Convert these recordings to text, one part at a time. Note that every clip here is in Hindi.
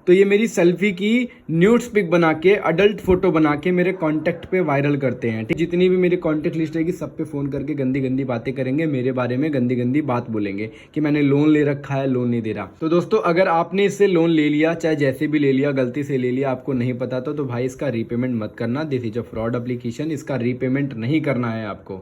तो ये मेरी सेल्फी की न्यूड्स पिक बना के अडल्ट फोटो बना के मेरे कांटेक्ट पे वायरल करते हैं। जितनी भी मेरी कांटेक्ट लिस्ट रहेगी सब पे फ़ोन करके गंदी गंदी बातें करेंगे, मेरे बारे में गंदी गंदी बात बोलेंगे कि मैंने लोन ले रखा है, लोन नहीं दे रहा। तो दोस्तों अगर आपने इससे लोन ले लिया, चाहे जैसे भी ले लिया, गलती से ले लिया, आपको नहीं पता तो भाई इसका रीपेमेंट मत करना। This is a fraud application, इसका रीपेमेंट नहीं करना है आपको।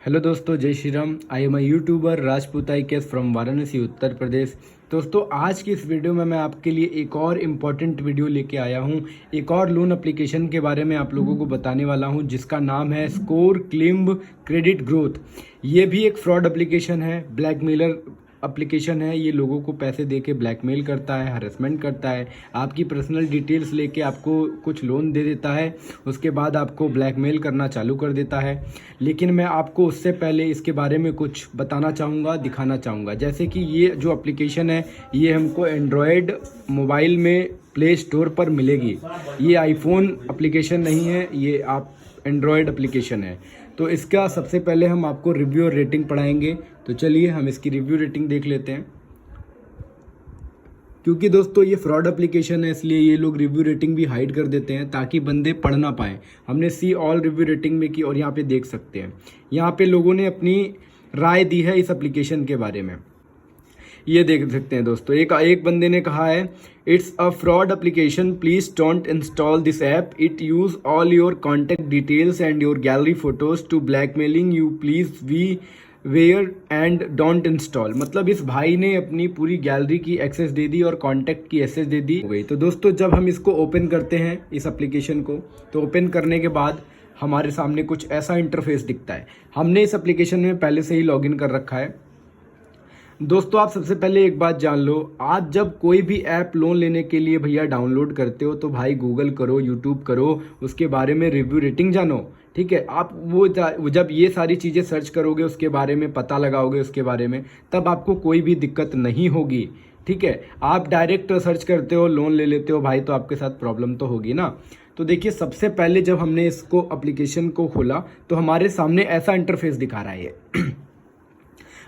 हेलो दोस्तों, जय Shri Ram. I am a YouTuber Rajput आई केस फ्रॉम वाराणसी, उत्तर प्रदेश। दोस्तों आज की इस वीडियो में मैं आपके लिए एक और इम्पॉर्टेंट वीडियो लेके आया हूँ। एक और लोन एप्लीकेशन के बारे में आप लोगों को बताने वाला हूँ जिसका नाम है स्कोर क्लिम्ब क्रेडिट ग्रोथ। ये भी एक फ्रॉड एप्लीकेशन है, ब्लैकमेलर एप्लीकेशन है। ये लोगों को पैसे दे के ब्लैकमेल करता है, हरेसमेंट करता है, आपकी पर्सनल डिटेल्स लेके आपको कुछ लोन दे देता है, उसके बाद आपको ब्लैकमेल करना चालू कर देता है। लेकिन मैं आपको उससे पहले इसके बारे में कुछ बताना चाहूँगा, दिखाना चाहूँगा। जैसे कि ये जो एप्लीकेशन है ये हमको एंड्रॉयड मोबाइल में प्ले स्टोर पर मिलेगी। ये आईफोन एप्लीकेशन नहीं है, ये आप एंड्रॉयड एप्लीकेशन है। तो इसका सबसे पहले हम आपको रिव्यू और रेटिंग पढ़ाएंगे। तो चलिए हम इसकी रिव्यू रेटिंग देख लेते हैं। क्योंकि दोस्तों ये फ्रॉड एप्लीकेशन है इसलिए ये लोग रिव्यू रेटिंग भी हाइड कर देते हैं ताकि बंदे पढ़ ना पाएँ। हमने सी ऑल रिव्यू रेटिंग में की और यहाँ पे देख सकते हैं, यहाँ पे लोगों ने अपनी राय दी है इस एप्लीकेशन के बारे में। ये देख सकते हैं दोस्तों, एक बंदे ने कहा है, it's a fraud application, please don't install this app, it use all your contact details and your gallery photos to blackmailing you, please be aware and don't install. मतलब इस भाई ने अपनी पूरी गैलरी की एक्सेस दे दी और कॉन्टैक्ट की एक्सेस दे दी हो गई। तो दोस्तों जब हम इसको ओपन करते हैं इस एप्लीकेशन को, तो ओपन करने के बाद हमारे सामने कुछ ऐसा इंटरफेस दिखता है। हमने इस एप्लीकेशन में पहले से ही लॉगिन कर रखा है। दोस्तों आप सबसे पहले एक बात जान लो, आप जब कोई भी ऐप लोन लेने के लिए भैया डाउनलोड करते हो तो भाई गूगल करो, यूट्यूब करो, उसके बारे में रिव्यू रेटिंग जानो। ठीक है, आप वो जब ये सारी चीज़ें सर्च करोगे, उसके बारे में पता लगाओगे उसके बारे में, तब आपको कोई भी दिक्कत नहीं होगी। ठीक है, आप डायरेक्ट सर्च करते हो, लोन ले लेते हो भाई, तो आपके साथ प्रॉब्लम तो होगी ना। तो देखिए सबसे पहले जब हमने इसको एप्लीकेशन को खोला तो हमारे सामने ऐसा इंटरफेस दिखा रहा है ये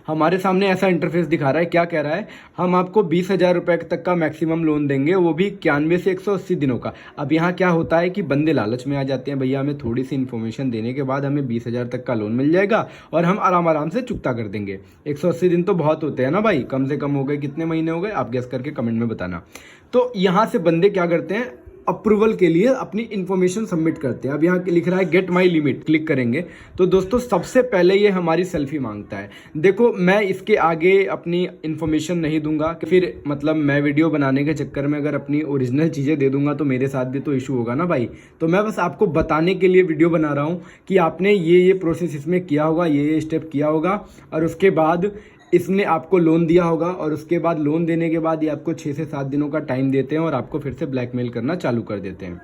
हमारे सामने ऐसा इंटरफेस दिखा रहा है। क्या कह रहा है, हम आपको 20,000 रुपये तक का मैक्सिमम लोन देंगे, वो भी 91 से 180 दिनों का। अब यहाँ क्या होता है कि बंदे लालच में आ जाते हैं, भैया हमें थोड़ी सी इन्फॉर्मेशन देने के बाद हमें 20,000 तक का लोन मिल जाएगा और हम आराम आराम से चुकता कर देंगे। 180 दिन तो बहुत होते हैं ना भाई, कम से कम हो गए, कितने महीने हो गए आप गेस करके कमेंट में बताना। तो यहाँ से बंदे क्या करते हैं, अप्रूवल के लिए अपनी इन्फॉर्मेशन सबमिट करते हैं। अब यहाँ लिख रहा है गेट माई लिमिट, क्लिक करेंगे तो दोस्तों सबसे पहले ये हमारी सेल्फी मांगता है। देखो मैं इसके आगे अपनी इन्फॉर्मेशन नहीं दूंगा कि फिर मतलब मैं वीडियो बनाने के चक्कर में अगर अपनी ओरिजिनल चीज़ें दे दूंगा तो मेरे साथ भी तो इशू होगा ना भाई। तो मैं बस आपको बताने के लिए वीडियो बना रहा हूँ कि आपने ये प्रोसेस इसमें किया होगा, ये स्टेप किया होगा और उसके बाद इसने आपको लोन दिया होगा और उसके बाद लोन देने के बाद ये आपको 6 से 7 दिनों का टाइम देते हैं और आपको फिर से ब्लैकमेल करना चालू कर देते हैं।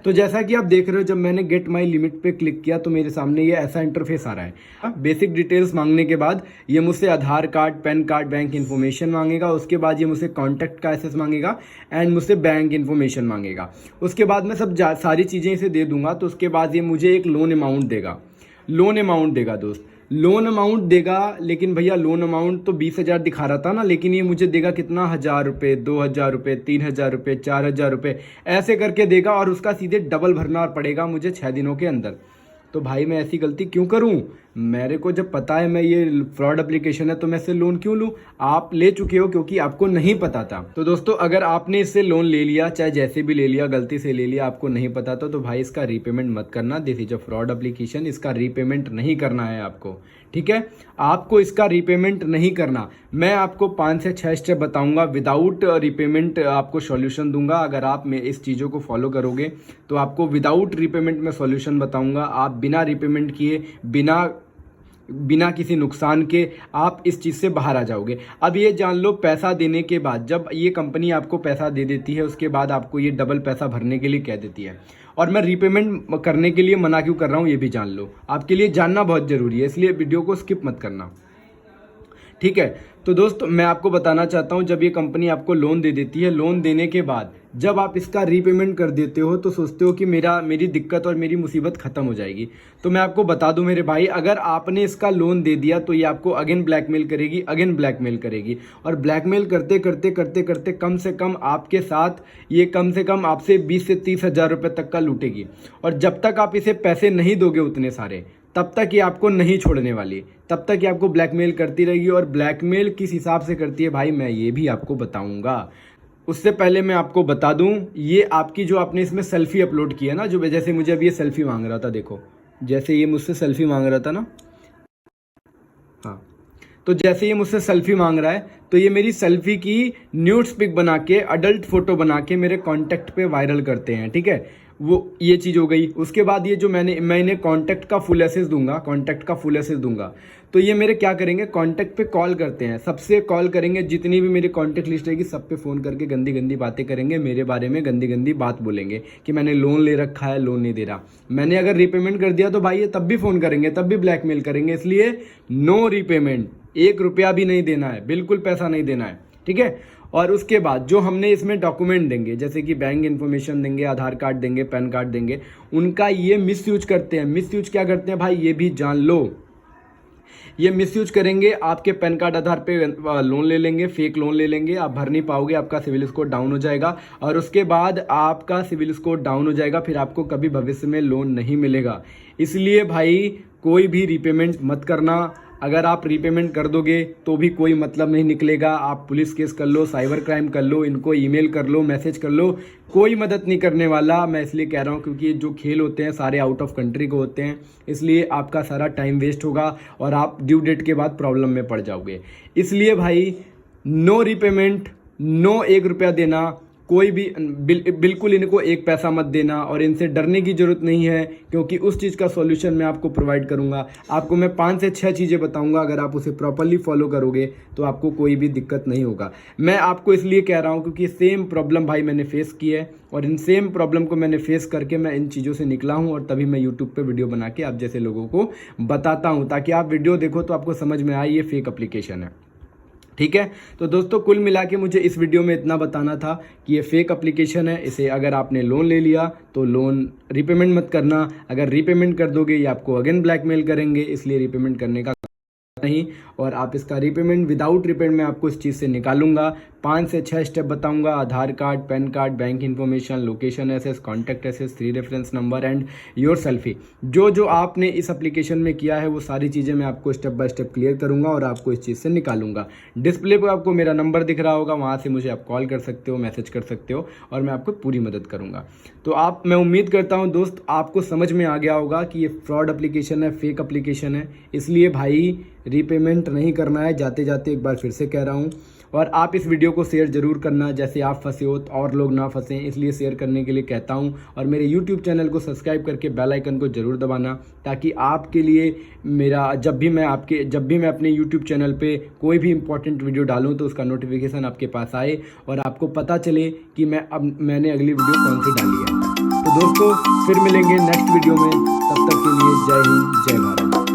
तो जैसा कि आप देख रहे हो, जब मैंने गेट माई लिमिट पे क्लिक किया तो मेरे सामने ये ऐसा इंटरफेस आ रहा है। बेसिक डिटेल्स मांगने के बाद ये मुझसे Aadhaar card, PAN card, bank information मांगेगा। उसके बाद ये मुझसे कॉन्टैक्ट का एक्सेस मांगेगा एंड मुझसे बैंक इन्फॉर्मेशन मांगेगा। उसके बाद मैं सारी चीज़ें इसे दे दूंगा तो उसके बाद ये मुझे एक लोन अमाउंट देगा दोस्त, लोन अमाउंट देगा। लेकिन भैया लोन अमाउंट तो 20,000 दिखा रहा था ना, लेकिन ये मुझे देगा कितना, 1,000 रुपये, 2,000 रुपये, 3,000 रुपये, 4,000 रुपये, ऐसे करके देगा और उसका सीधे डबल भरना पड़ेगा मुझे 6 दिनों के अंदर। तो भाई मैं ऐसी गलती क्यों करूं? मेरे को जब पता है मैं ये फ्रॉड एप्लीकेशन है तो मैं इससे लोन क्यों लूं? आप ले चुके हो क्योंकि आपको नहीं पता था। तो दोस्तों अगर आपने इससे लोन ले लिया, चाहे जैसे भी ले लिया, गलती से ले लिया, आपको नहीं पता था तो भाई इसका रीपेमेंट मत करना। This is a fraud application, इसका रीपेमेंट नहीं करना है आपको। ठीक है, आपको इसका रीपेमेंट नहीं करना। मैं आपको 5 से 6 स्टेप बताऊंगा, विदाउट रीपेमेंट आपको सॉल्यूशन दूंगा। अगर आप में इस चीज़ों को फॉलो करोगे तो आपको विदाउट रीपेमेंट में सॉल्यूशन बताऊंगा। आप बिना रीपेमेंट किए, बिना किसी नुकसान के आप इस चीज़ से बाहर आ जाओगे। अब ये जान लो, पैसा देने के बाद, जब ये कंपनी आपको पैसा दे देती है उसके बाद आपको ये डबल पैसा भरने के लिए कह देती है। और मैं रीपेमेंट करने के लिए मना क्यों कर रहा हूँ ये भी जान लो, आपके लिए जानना बहुत ज़रूरी है, इसलिए वीडियो को स्किप मत करना। ठीक है, तो दोस्त मैं आपको बताना चाहता हूँ, जब ये कंपनी आपको लोन दे देती है, लोन देने के बाद जब आप इसका रीपेमेंट कर देते हो तो सोचते हो कि मेरी दिक्कत और मेरी मुसीबत ख़त्म हो जाएगी। तो मैं आपको बता दूं मेरे भाई, अगर आपने इसका लोन दे दिया तो ये आपको अगेन ब्लैकमेल करेगी, अगेन ब्लैकमेल करेगी, और ब्लैकमेल करते करते करते करते कम से कम आपके साथ ये कम से कम आपसे 20 से 30 हज़ार रुपये तक का लूटेगी। और जब तक आप इसे पैसे नहीं दोगे उतने सारे, तब तक ये आपको नहीं छोड़ने वाली, तब तक ये आपको ब्लैकमेल करती रहेगी। और ब्लैकमेल किस हिसाब से करती है भाई, मैं ये भी आपको बताऊंगा। उससे पहले मैं आपको बता दूं, ये आपकी जो आपने इसमें सेल्फी अपलोड की है ना, जो जैसे मुझे अभी ये सेल्फी मांग रहा था, देखो जैसे ये मुझसे सेल्फी मांग रहा था ना, हाँ, तो जैसे ये मुझसे सेल्फी मांग रहा है तो ये मेरी सेल्फी की न्यूड्स पिक बना के, अडल्ट फोटो बना के मेरे कांटेक्ट पे वायरल करते हैं, ठीक है। वो ये चीज़ हो गई। उसके बाद ये जो मैं इन्हें कांटेक्ट का फुल एसेस दूंगा, तो ये मेरे क्या करेंगे, कांटेक्ट पे कॉल करते हैं, सबसे कॉल करेंगे, जितनी भी मेरी कांटेक्ट लिस्ट रहेगी सब पे फ़ोन करके गंदी गंदी बातें करेंगे, मेरे बारे में गंदी गंदी बात बोलेंगे कि मैंने लोन ले रखा है, लोन नहीं दे रहा। मैंने अगर रीपेमेंट कर दिया तो भाई ये तब भी फ़ोन करेंगे, तब भी ब्लैकमेल करेंगे। इसलिए नो रीपेमेंट, 1 रुपया भी नहीं देना है, बिल्कुल पैसा नहीं देना है, ठीक है। और उसके बाद जो हमने इसमें डॉक्यूमेंट देंगे, जैसे कि बैंक इन्फॉर्मेशन देंगे, आधार कार्ड देंगे, पैन कार्ड देंगे, उनका ये मिसयूज करते हैं। मिसयूज क्या करते हैं भाई, ये भी जान लो। ये मिसयूज करेंगे, आपके पैन कार्ड आधार पे लोन ले लेंगे, फेक लोन ले लेंगे, आप भर नहीं पाओगे, आपका सिविल स्कोर डाउन हो जाएगा, और उसके बाद आपका सिविल स्कोर डाउन हो जाएगा, फिर आपको कभी भविष्य में लोन नहीं मिलेगा। इसलिए भाई कोई भी रीपेमेंट मत करना। अगर आप रीपेमेंट कर दोगे तो भी कोई मतलब नहीं निकलेगा। आप पुलिस केस कर लो, साइबर क्राइम कर लो, इनको ईमेल कर लो, मैसेज कर लो, कोई मदद नहीं करने वाला। मैं इसलिए कह रहा हूँ क्योंकि ये जो खेल होते हैं सारे आउट ऑफ कंट्री को होते हैं, इसलिए आपका सारा टाइम वेस्ट होगा और आप ड्यू डेट के बाद प्रॉब्लम में पड़ जाओगे। इसलिए भाई नो रीपेमेंट, नो 1 रुपया देना, कोई भी बिल्कुल इनको 1 पैसा मत देना, और इनसे डरने की ज़रूरत नहीं है क्योंकि उस चीज़ का सॉल्यूशन मैं आपको प्रोवाइड करूंगा। आपको मैं 5 से 6 चीज़ें बताऊंगा, अगर आप उसे प्रॉपरली फॉलो करोगे तो आपको कोई भी दिक्कत नहीं होगा। मैं आपको इसलिए कह रहा हूं क्योंकि सेम प्रॉब्लम भाई मैंने फेस की है, और इन सेम प्रॉब्लम को मैंने फेस करके मैं इन चीज़ों से निकला हूँ, और तभी मैं यूट्यूब पर वीडियो बना के आप जैसे लोगों को बताता हूँ, ताकि आप वीडियो देखो तो आपको समझ में आए ये फेक एप्लीकेशन है, ठीक है। तो दोस्तों कुल मिला के मुझे इस वीडियो में इतना बताना था कि ये फेक एप्लीकेशन है। इसे अगर आपने लोन ले लिया तो लोन रीपेमेंट मत करना। अगर रीपेमेंट कर दोगे ये आपको अगेन ब्लैकमेल करेंगे, इसलिए रीपेमेंट करने का नहीं। और आप इसका रीपेमेंट, विदाउट रीपेमेंट मैं आपको इस चीज़ से निकालूंगा। 5 से 6 स्टेप बताऊंगा, Aadhaar card, PAN card, bank information, location access, contact access, 3 reference number and your selfie. जो आपने इस एप्लीकेशन में किया है वो सारी चीज़ें मैं आपको स्टेप बाय स्टेप क्लियर करूंगा और आपको इस चीज़ से निकालूंगा। डिस्प्ले पर आपको मेरा नंबर दिख रहा होगा, वहाँ से मुझे आप कॉल कर सकते हो, मैसेज कर सकते हो, और मैं आपको पूरी मदद करूँगा। तो मैं उम्मीद करता हूँ दोस्त आपको समझ में आ गया होगा कि ये फ्रॉड एप्लीकेशन है, फेक एप्लीकेशन है। इसलिए भाई रीपेमेंट नहीं करना है। जाते जाते एक बार फिर से कह रहा हूँ, और आप इस वीडियो को शेयर जरूर करना, जैसे आप फंसे हो तो और लोग ना फंसें, इसलिए शेयर करने के लिए कहता हूँ। और मेरे YouTube चैनल को सब्सक्राइब करके बेल आइकन को जरूर दबाना, ताकि आपके लिए मेरा जब भी मैं अपने YouTube चैनल पे कोई भी इंपॉर्टेंट वीडियो डालूँ तो उसका नोटिफिकेशन आपके पास आए और आपको पता चले कि मैंने अगली वीडियो कौन सी डाली है। तो दोस्तों फिर मिलेंगे नेक्स्ट वीडियो में, तब तक के लिए जय हिंद, जय भारत।